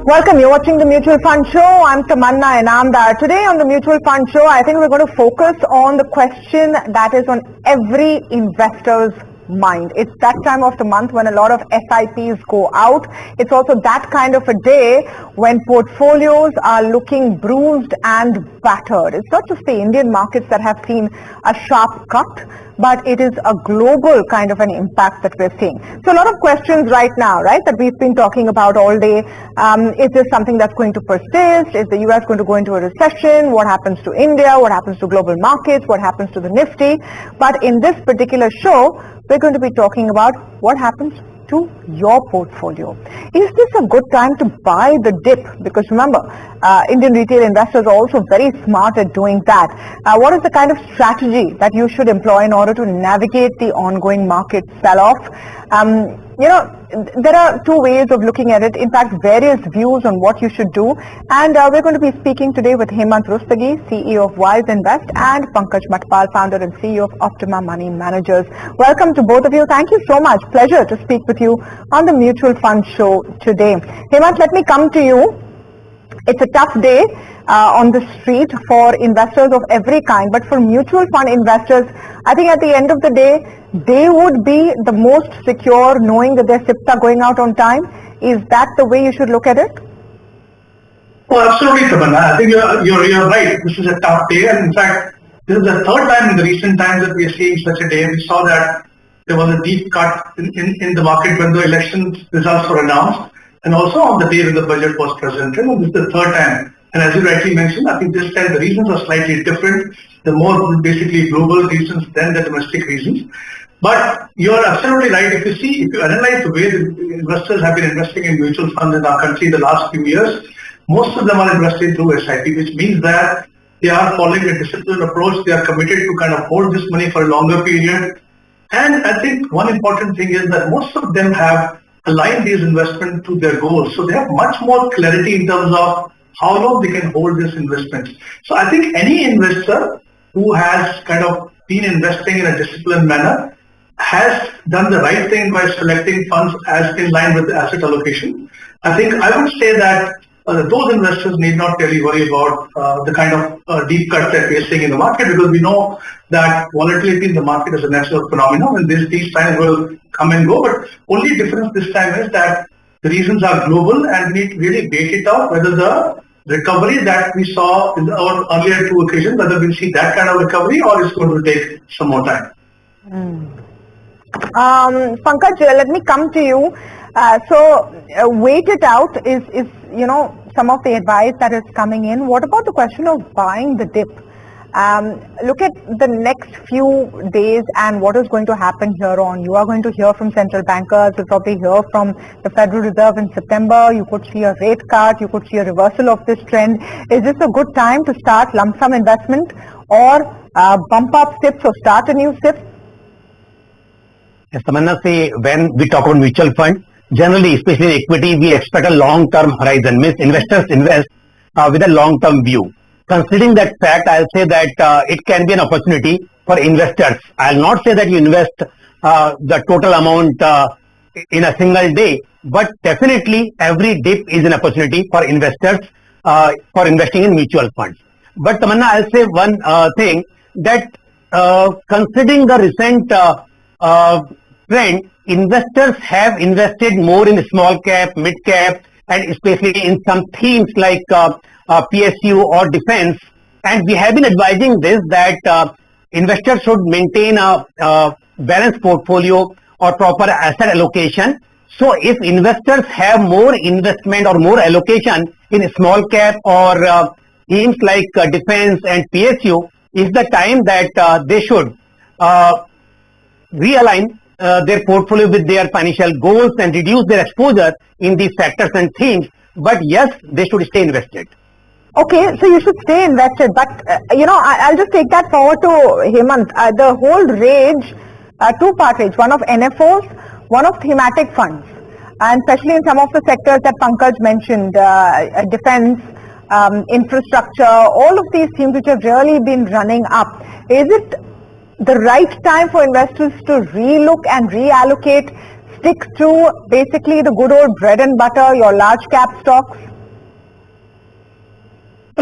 Welcome. You're watching the Mutual Fund Show. I'm Tamanna Inamdar. Today on the Mutual Fund Show, I think we're going to focus on the question that is on every investor's mind. It's that time of the month when a lot of SIPs go out. It's also that kind of a day when portfolios are looking bruised and battered. It's not just the Indian markets that have seen a sharp cut, but it is a global kind of an impact that we're seeing. So a lot of questions right now, right, that we've been talking about all day. Is this something that's going to persist? Is the US going to go into a recession? What happens to India? What happens to global markets? What happens to the Nifty? But in this particular show, we're going to be talking about what happens to your portfolio. Is this a good time to buy the dip? Because remember, Indian retail investors are also very smart at doing that. What is the kind of strategy that you should employ in order to navigate the ongoing market sell-off? There are two ways of looking at it. In fact, various views on what you should do. And we're going to be speaking today with Hemant Rustagi, CEO of Wiseinvest, and Pankaj Matpal, founder and CEO of Optima Money Managers. Welcome to both of you. Thank you so much. Pleasure to speak with you on the Mutual Fund Show today. Hemant, let me come to you. It's a tough day on the street for investors of every kind, but for mutual fund investors, I think at the end of the day, they would be the most secure knowing that their SIPs are going out on time. Is that the way you should look at it? Oh, absolutely, Tamanna. I think you're right. This is a tough day, and in fact, this is the third time in the recent times that we are seeing such a day. We saw that there was a deep cut in the market when the election results were announced, and also on the day when the budget was presented. And this is the third time. And as you rightly mentioned, I think this time the reasons are slightly different. The more basically global reasons than the domestic reasons. But you're absolutely right. If you analyze the way the investors have been investing in mutual funds in our country in the last few years, most of them are investing through SIP, which means that they are following a disciplined approach. They are committed to kind of hold this money for a longer period. And I think one important thing is that most of them have aligned these investments to their goals. So they have much more clarity in terms of how long they can hold this investment. So I think any investor who has kind of been investing in a disciplined manner has done the right thing by selecting funds as in line with the asset allocation. I think I would say that those investors need not really worry about the kind of deep cut that we are seeing in the market, because we know that volatility in the market is a natural phenomenon and these times will come and go. But only difference this time is that the reasons are global and we need to really wait it out whether the recovery that we saw in our earlier two occasions, whether we'll see that kind of recovery or it's going to take some more time. Pankaj, let me come to you. Wait it out is some of the advice that is coming in. What about the question of buying the dip? Look at the next few days and what is going to happen here on. You are going to hear from central bankers. You'll probably hear from the Federal Reserve in September. You could see a rate cut. You could see a reversal of this trend. Is this a good time to start lump sum investment or bump up SIPs or start a new SIP? Yes, Tamanna, say when we talk about mutual fund, generally, especially in equity, we expect a long-term horizon. Means investors invest with a long-term view. Considering that fact, I'll say that it can be an opportunity for investors. I'll not say that you invest the total amount in a single day, but definitely every dip is an opportunity for investors for investing in mutual funds. But Tamanna, I'll say one thing that considering the recent trend, investors have invested more in small cap, mid cap, and especially in some themes like PSU or defense. And we have been advising this that investors should maintain a balanced portfolio or proper asset allocation. So if investors have more investment or more allocation in small cap or themes like defense and PSU, is the time that they should realign their portfolio with their financial goals and reduce their exposure in these sectors and themes. But yes, they should stay invested. Okay, so you should stay invested. But, I'll just take that forward to Hemant. The whole rage, two-part rage, one of NFOs, one of thematic funds. And especially in some of the sectors that Pankaj mentioned, defense, infrastructure, all of these themes which have really been running up. Is it the right time for investors to relook and reallocate, stick to basically the good old bread and butter, your large cap stocks?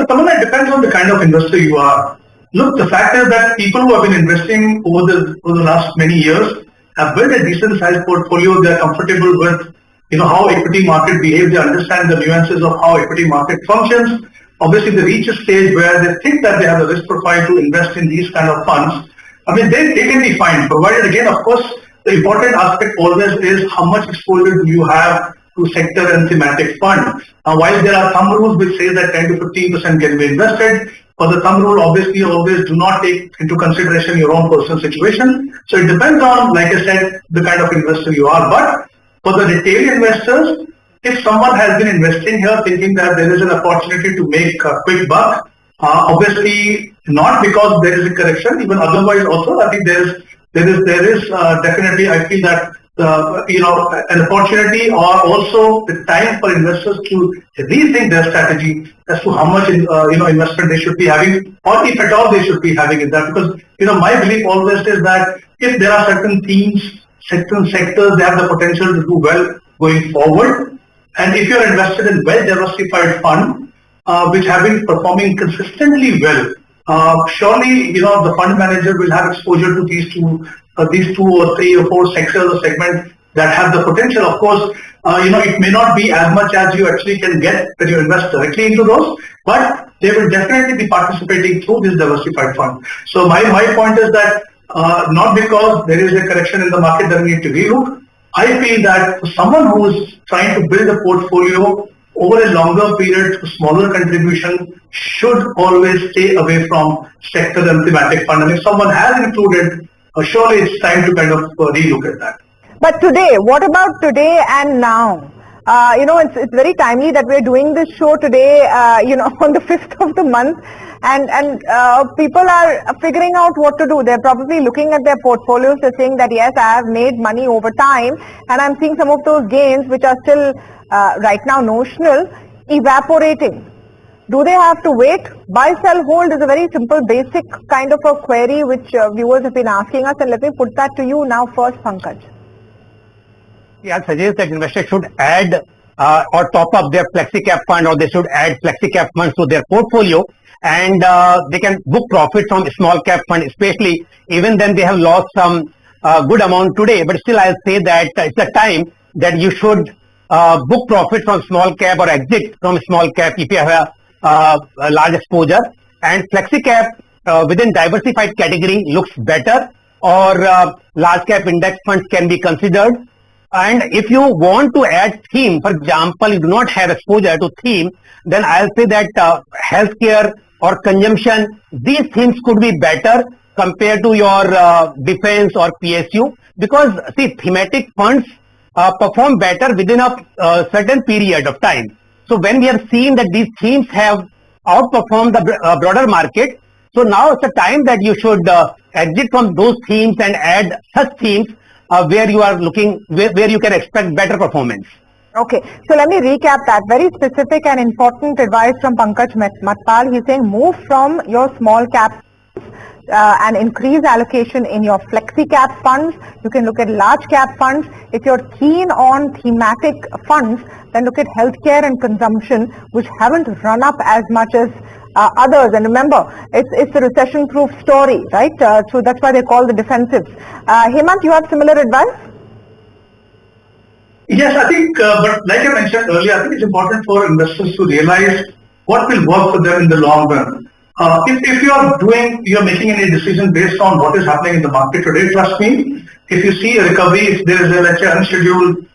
Tamanna, it depends on the kind of investor you are. Look, the fact is that people who have been investing over the last many years have built a decent sized portfolio. They are comfortable with, how equity market behaves. They understand the nuances of how equity market functions. Obviously, they reach a stage where they think that they have a risk profile to invest in these kind of funds. I mean, they can be fine, provided again, of course, the important aspect always is how much exposure do you have to sector and thematic fund. Now, while there are thumb rules which say that 10 to 15% can be invested, but the thumb rule obviously always do not take into consideration your own personal situation. So it depends on, like I said, the kind of investor you are. But for the retail investors, if someone has been investing here thinking that there is an opportunity to make a quick buck, obviously not because there is a correction, even otherwise also, I think there is definitely, I feel that an opportunity or also the time for investors to rethink their strategy as to how much investment they should be having, or if at all they should be having in that. Because my belief always is that if there are certain themes, certain sectors, they have the potential to do well going forward, and if you are invested in well diversified fund which have been performing consistently well, surely the fund manager will have exposure to these two or three or four sectors or segments that have the potential. Of course, it may not be as much as you actually can get when you invest directly into those, but they will definitely be participating through this diversified fund. So my point is that not because there is a correction in the market that we need to relook. I feel that for someone who is trying to build a portfolio over a longer period to smaller contribution should always stay away from sector and thematic fund. And if someone has included, surely it's time to kind of relook at that. But today, what about today and now? It's very timely that we're doing this show today, on the 5th of the month, and people are figuring out what to do. They're probably looking at their portfolios. They're saying that, yes, I have made money over time, and I'm seeing some of those gains, which are still right now notional, evaporating. Do they have to wait? Buy, sell, hold is a very simple, basic kind of a query which viewers have been asking us, and let me put that to you now first, Pankaj. I suggest that investors should add or top up their flexi cap fund, or they should add flexi cap funds to their portfolio, and they can book profit from small cap fund, especially even then they have lost some good amount today. But still, I'll say that it's a time that you should book profit from small cap or exit from small cap if you have a large exposure. And flexi cap within diversified category looks better, or large cap index funds can be considered. And if you want to add theme, for example, you do not have exposure to theme, then I'll say that healthcare or consumption, these themes could be better compared to your defense or PSU, because see, thematic funds perform better within a certain period of time. So when we have seen that these themes have outperformed the broader market, so now it's a time that you should exit from those themes and add such themes where you are looking, where you can expect better performance. Okay, so let me recap that. Very specific and important advice from Pankaj Matpal. He's saying move from your small cap and increase allocation in your flexi cap funds. You can look at large cap funds. If you're keen on thematic funds, then look at healthcare and consumption, which haven't run up as much as others. And remember, it's a recession-proof story, right? So that's why they call the defensives. Hemant, you have similar advice? Yes, I think, but like I mentioned earlier, I think it's important for investors to realize what will work for them in the long run. If you're making any decision based on what is happening in the market today, trust me, if you see a recovery, if there is a, let's say, unscheduled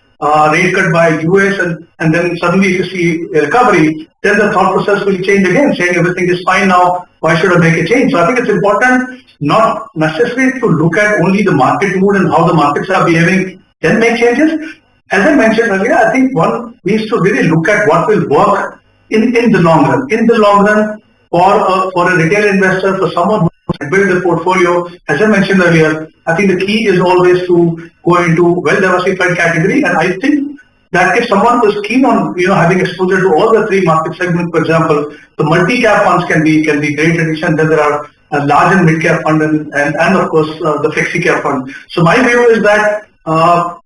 rate cut by US and then suddenly if you see a recovery, then the thought process will change again, saying everything is fine now, why should I make a change? So I think it's important not necessarily to look at only the market mood and how the markets are behaving, then make changes. As I mentioned earlier, I think one needs to really look at what will work in the long run. In the long run, for a retail investor, for someone who has built a portfolio, as I mentioned earlier, I think the key is always to go into well-diversified category. And I think that if someone was keen on having exposure to all the three market segments, for example, the multi-cap funds can be great addition. Then there are a large and mid-cap fund and of course the flexi-cap fund. So my view is that,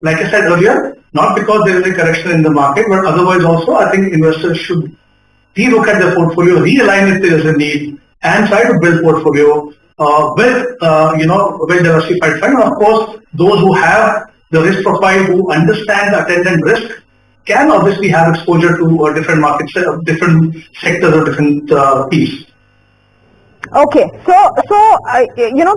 like I said earlier, not because there is a correction in the market, but otherwise also I think investors should re-look at their portfolio, realign if there is a need, and try to build portfolio with well-diversified fund. And of course, those who have the risk profile, who understand the attendant risk, can obviously have exposure to different markets, different sectors or different piece. Okay, so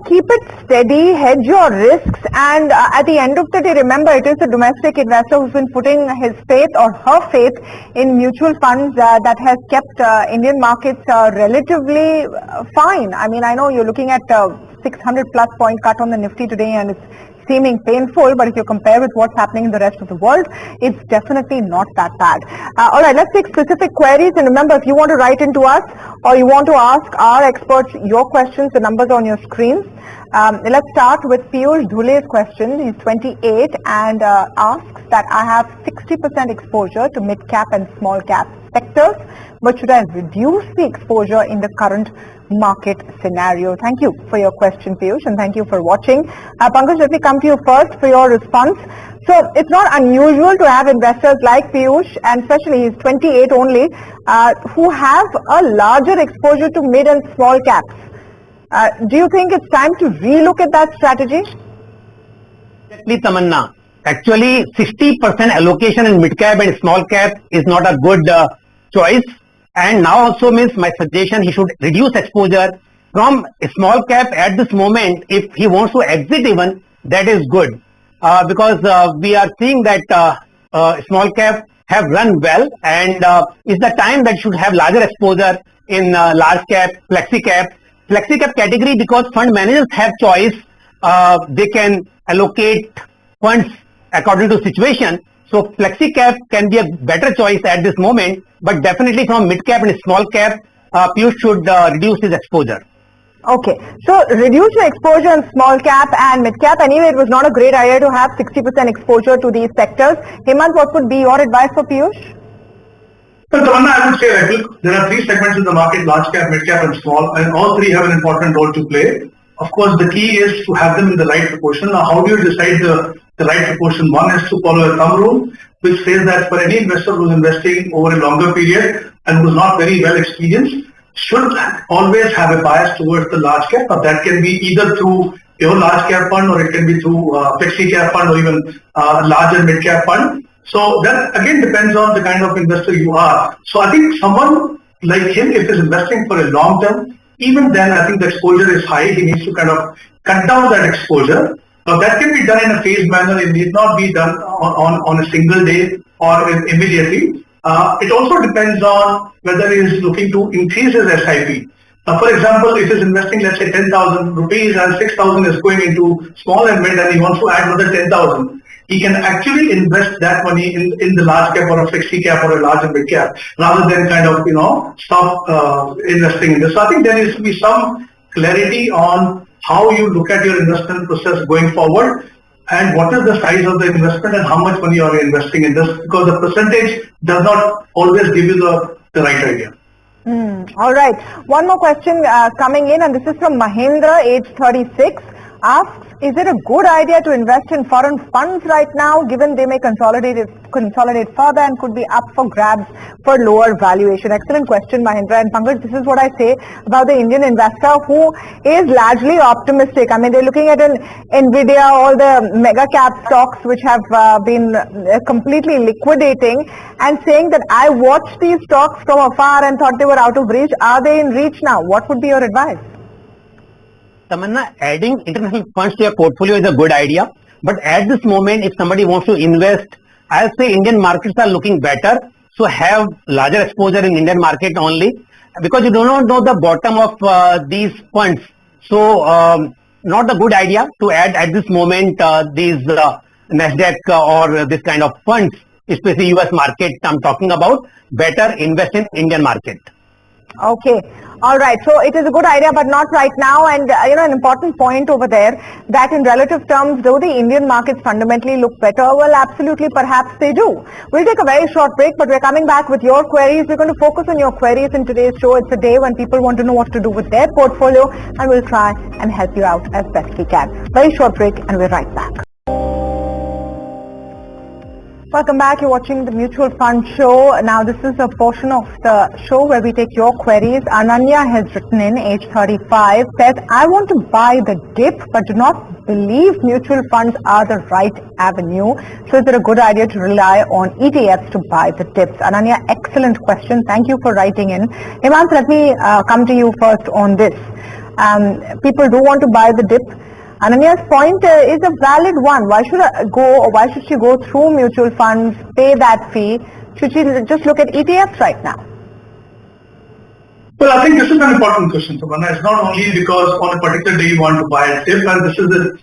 keep it steady, hedge your risks, and at the end of the day, remember, it is a domestic investor who's been putting his faith or her faith in mutual funds that has kept Indian markets relatively fine. I mean, I know you're looking at 600 plus point cut on the Nifty today, and it's seeming painful, but if you compare with what's happening in the rest of the world, it's definitely not that bad. All right, let's take specific queries, and remember, if you want to write into us or you want to ask our experts your questions, the numbers on your screens. Let's start with Piyush Dhule's question. He's 28 and asks that I have 60% exposure to mid-cap and small-cap sectors, but should I reduce the exposure in the current market scenario? Thank you for your question, Piyush, and thank you for watching. Pankaj, let me come to you first for your response. So it's not unusual to have investors like Piyush, and especially he's 28 only, who have a larger exposure to mid and small caps. Do you think it's time to relook at that strategy? Exactly, Tamanna. Actually, 60% allocation in mid cap and small cap is not a good choice. And now also means my suggestion, he should reduce exposure from small cap at this moment. If he wants to exit even, that is good. Because we are seeing that small cap have run well, and it's the time that should have larger exposure in large cap, flexi cap. Flexi cap category, because fund managers have choice, they can allocate funds according to situation. So flexi cap can be a better choice at this moment, but definitely from mid cap and small cap, Piyush should reduce his exposure. Okay, so reduce your exposure in small cap and mid cap. Anyway, it was not a great idea to have 60% exposure to these sectors. Hemant, what would be your advice for Piyush? Well, Tamanna, I would say that look, there are three segments in the market: large cap, mid cap, and small, and all three have an important role to play. Of course, the key is to have them in the right proportion. Now, how do you decide the right proportion? One is to follow a thumb rule, which says that for any investor who's investing over a longer period and who's not very well experienced, should always have a bias towards the large cap. But that can be either through your large cap fund, or it can be through flexi cap fund, or even larger mid cap fund. So that again depends on the kind of investor you are. So I think someone like him, if he's investing for a long term, even then I think the exposure is high. He needs to kind of cut down that exposure. Now that can be done in a phased manner. It need not be done on a single day or immediately. It also depends on whether he is looking to increase his SIP. For example, if he's investing, let's say 10,000 rupees and 6,000 is going into small and mid, and he wants to add another 10,000, he can actually invest that money in the large cap or a flexi cap or a large and mid cap, rather than kind of, stop investing in this. So I think there needs to be some clarity on how you look at your investment process going forward, and what is the size of the investment and how much money are you investing in this, because the percentage does not always give you the right idea. All right. One more question coming in, and this is from Mahendra, age 36, asks, is it a good idea to invest in foreign funds right now, given they may consolidate further and could be up for grabs for lower valuation? Excellent question, Mahendra. And Pankaj, this is what I say about the Indian investor who is largely optimistic. I mean, they're looking at an Nvidia, all the mega cap stocks which have been completely liquidating, and saying that I watched these stocks from afar and thought they were out of reach. Are they in reach now? What would be your advice? Tamanna, adding international funds to your portfolio is a good idea. But at this moment, if somebody wants to invest, I'll say Indian markets are looking better. So have larger exposure in Indian market only, because you do not know the bottom of these funds. So not a good idea to add at this moment these Nasdaq or this kind of funds, especially US market I'm talking about. Better invest in Indian market. Okay. All right. So it is a good idea, but not right now. And, an important point over there, that in relative terms, though the Indian markets fundamentally look better, well, absolutely, perhaps they do. We'll take a very short break, but we're coming back with your queries. We're going to focus on your queries in today's show. It's a day when people want to know what to do with their portfolio, and we'll try and help you out as best we can. Very short break, and we're right back. Welcome back. You're watching the Mutual Fund Show. Now, this is a portion of the show where we take your queries. Ananya has written in, age 35, says, I want to buy the dip, but do not believe mutual funds are the right avenue. So is it a good idea to rely on ETFs to buy the dips? Ananya, excellent question. Thank you for writing in. Hemant, let me come to you first on this. People do want to buy the dip. Ananya's point is a valid one. Why should she go through mutual funds, pay that fee? Should she just look at ETFs right now? Well, I think this is an important question, Tamanna. It's not only because on a particular day you want to buy a dip, and this is the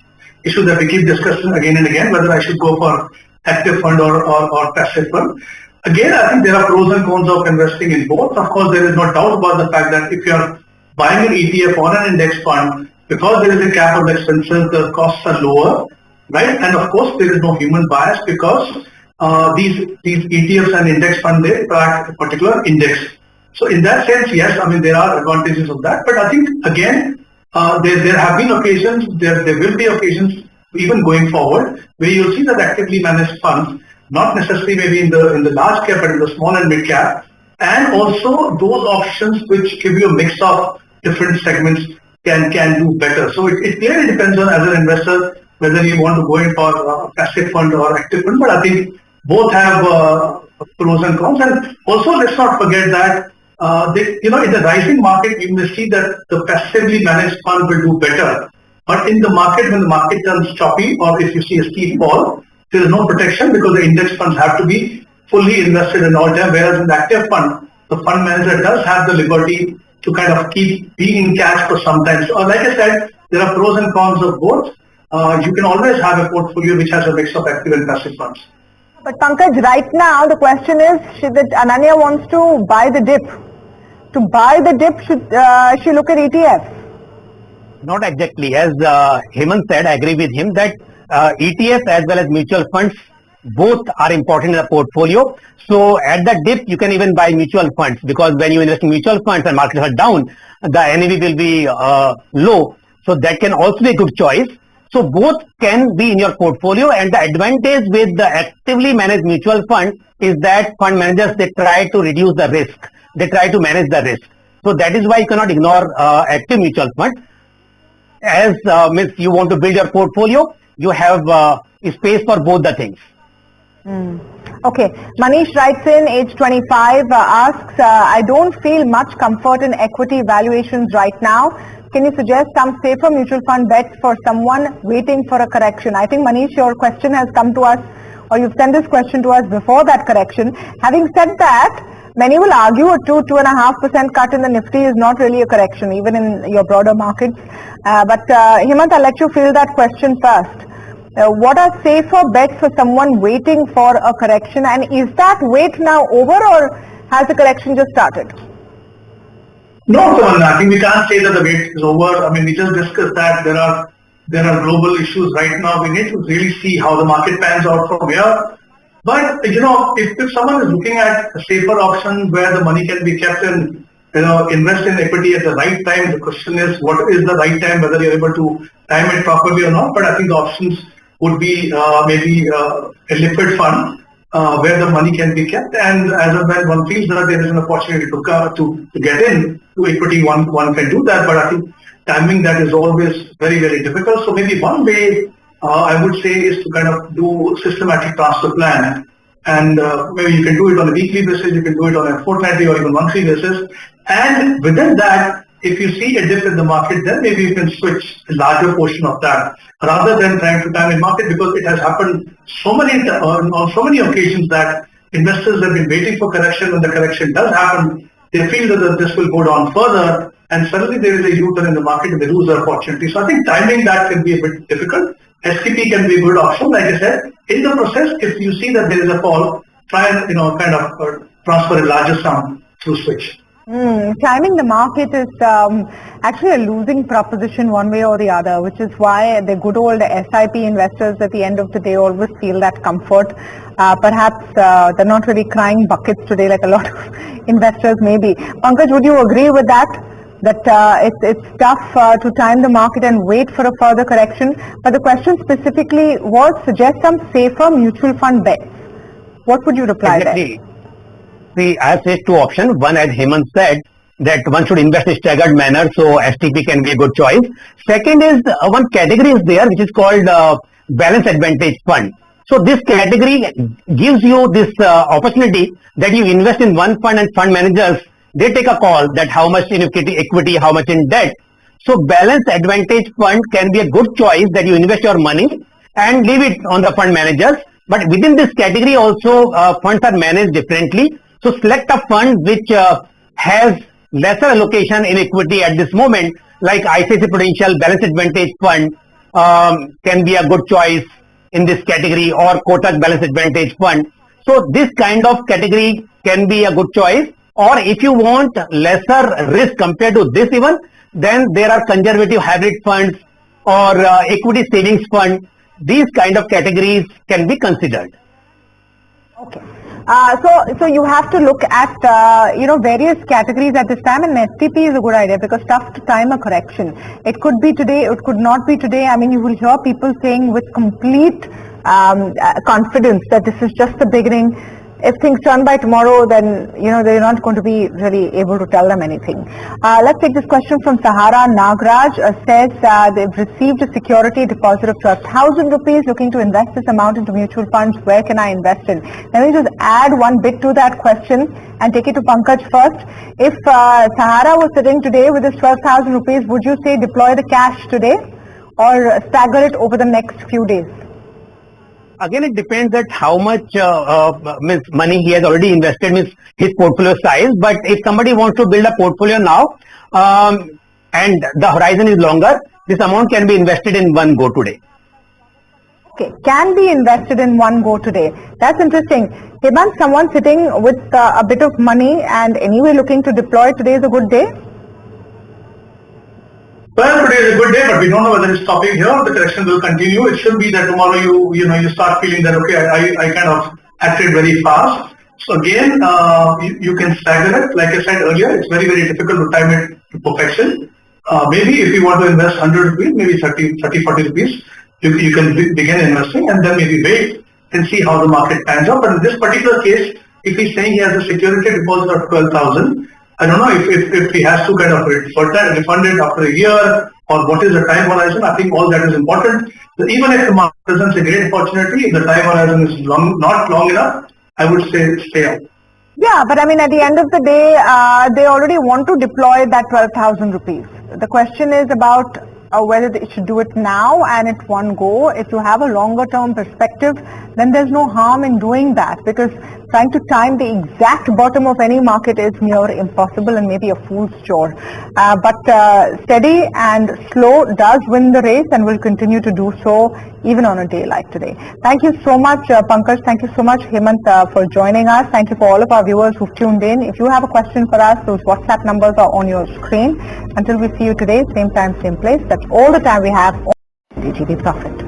issue that we keep discussing again and again, whether I should go for active fund or passive fund. Again, I think there are pros and cons of investing in both. Of course, there is no doubt about the fact that if you are buying an ETF or an index fund, because there is a cap of expenses, the costs are lower, right? And of course, there is no human bias because these ETFs and index fund, they track a particular index. So in that sense, yes, I mean, there are advantages of that. But I think, again, there have been occasions, there will be occasions, even going forward, where you'll see that actively managed funds, not necessarily maybe in the large cap, but in the small and mid cap, and also those options which give you a mix of different segments can do better. So it clearly depends on, as an investor, whether you want to go in for a passive fund or active fund. But I think both have pros and cons. And also, let's not forget that in the rising market, you may see that the passively managed fund will do better. But in the market, when the market turns choppy, or if you see a steep fall, there is no protection because the index funds have to be fully invested in all time. Whereas in the active fund, the fund manager does have the liberty to kind of keep being in cash for some time. So like I said, there are pros and cons of both. You can always have a portfolio which has a mix of active and passive funds. But Pankaj, right now the question is, Ananya wants to buy the dip. To buy the dip, should she look at ETFs? Not exactly. As Hemant said, I agree with him that ETFs as well as mutual funds, both are important in the portfolio. So at the dip, you can even buy mutual funds, because when you invest in mutual funds and markets are down, the NAV will be low. So that can also be a good choice. So both can be in your portfolio, and the advantage with the actively managed mutual fund is that fund managers, they try to reduce the risk. They try to manage the risk. So that is why you cannot ignore active mutual fund. As you want to build your portfolio, you have space for both the things. Okay, Manish writes in, age 25, asks, I don't feel much comfort in equity valuations right now. Can you suggest some safer mutual fund bets for someone waiting for a correction? I think, Manish, your question has come to us, or you've sent this question to us before that correction. Having said that, many will argue a 2.5% cut in the Nifty is not really a correction, even in your broader markets. But Hemant, I'll let you field that question first. What are safer bets for someone waiting for a correction, and is that wait now over, or has the correction just started? No, I think we can't say that the wait is over. I mean, we just discussed that there are global issues right now. We need to really see how the market pans out from here. But if someone is looking at a safer option where the money can be kept and invest in equity at the right time, the question is, what is the right time, whether you're able to time it properly or not. But I think the options would be maybe a liquid fund where the money can be kept, and as and when one feels that there is an opportunity to get in to equity, one can do that. But I think timing that is always very, very difficult. So maybe one way I would say is to kind of do systematic transfer plan, and maybe you can do it on a weekly basis, you can do it on a fortnightly or even monthly basis, and within that, if you see a dip in the market, then maybe you can switch a larger portion of that rather than trying to time in market, because it has happened on so many occasions that investors have been waiting for correction. When the correction does happen, they feel that this will go down further, and suddenly there is a U-turn in the market and they lose their opportunity. So I think timing that can be a bit difficult. STP can be a good option. Like I said, in the process, if you see that there is a fall, try and kind of transfer a larger sum through switch. Timing the market is actually a losing proposition one way or the other, which is why the good old SIP investors at the end of the day always feel that comfort. Perhaps they're not really crying buckets today like a lot of investors maybe. Pankaj, would you agree with that? That it's tough to time the market and wait for a further correction. But the question specifically was, suggest some safer mutual fund bets What would you reply there? Exactly. See, I have said two options. One, as Hemant said, that one should invest in staggered manner, so STP can be a good choice. Second is one category is there which is called balance advantage fund. So this category gives you this opportunity that you invest in one fund and fund managers, they take a call that how much in equity, how much in debt. So balance advantage fund can be a good choice that you invest your money and leave it on the fund managers. But within this category also funds are managed differently. So select a fund which has lesser allocation in equity at this moment, like ICICI Prudential Balance Advantage Fund can be a good choice in this category, or Kotak Balance Advantage Fund. So this kind of category can be a good choice. Or if you want lesser risk compared to this even, then there are conservative hybrid funds or equity savings fund. These kind of categories can be considered. Okay. So you have to look at various categories at this time, and STP is a good idea because tough to time a correction. It could be today, it could not be today. I mean, you will hear people saying with complete confidence that this is just the beginning. If things turn by tomorrow, then they're not going to be really able to tell them anything. Let's take this question from Sahara. Nagraj says they've received a security deposit of 12,000 rupees, looking to invest this amount into mutual funds. Where can I invest in? Let me just add one bit to that question and take it to Pankaj first. If Sahara was sitting today with this 12,000 rupees, would you say deploy the cash today or stagger it over the next few days? Again, it depends at how much money he has already invested, means his portfolio size. But if somebody wants to build a portfolio now and the horizon is longer, this amount can be invested in one go today. Okay, can be invested in one go today. That's interesting. Hemant, someone sitting with a bit of money and anyway looking to deploy, today is a good day? Well, today is a good day, but we don't know whether it's stopping here or the correction will continue. It should be that tomorrow you start feeling that, okay, I kind of acted very fast. So again, you can stagger it. Like I said earlier, it's very, very difficult to time it to perfection. Maybe if you want to invest 100 rupees, maybe 30, 40 rupees, you can begin investing and then maybe wait and see how the market pans out. But in this particular case, if he's saying he has a security deposit of 12,000, I don't know if he has to kind of refund it after a year or what is the time horizon. I think all that is important. So even if the market presents a great opportunity, if the time horizon is not long enough, I would say stay out. Yeah, but I mean at the end of the day, they already want to deploy that 12,000 rupees. The question is about whether they should do it now and at one go. If you have a longer term perspective, then there's no harm in doing that, because trying to time the exact bottom of any market is near impossible and maybe a fool's chore. But steady and slow does win the race and will continue to do so even on a day like today. Thank you so much, Pankaj. Thank you so much, Hemant, for joining us. Thank you for all of our viewers who've tuned in. If you have a question for us, those WhatsApp numbers are on your screen. Until we see you today, same time, same place. That's all the time we have on NDTV Profit.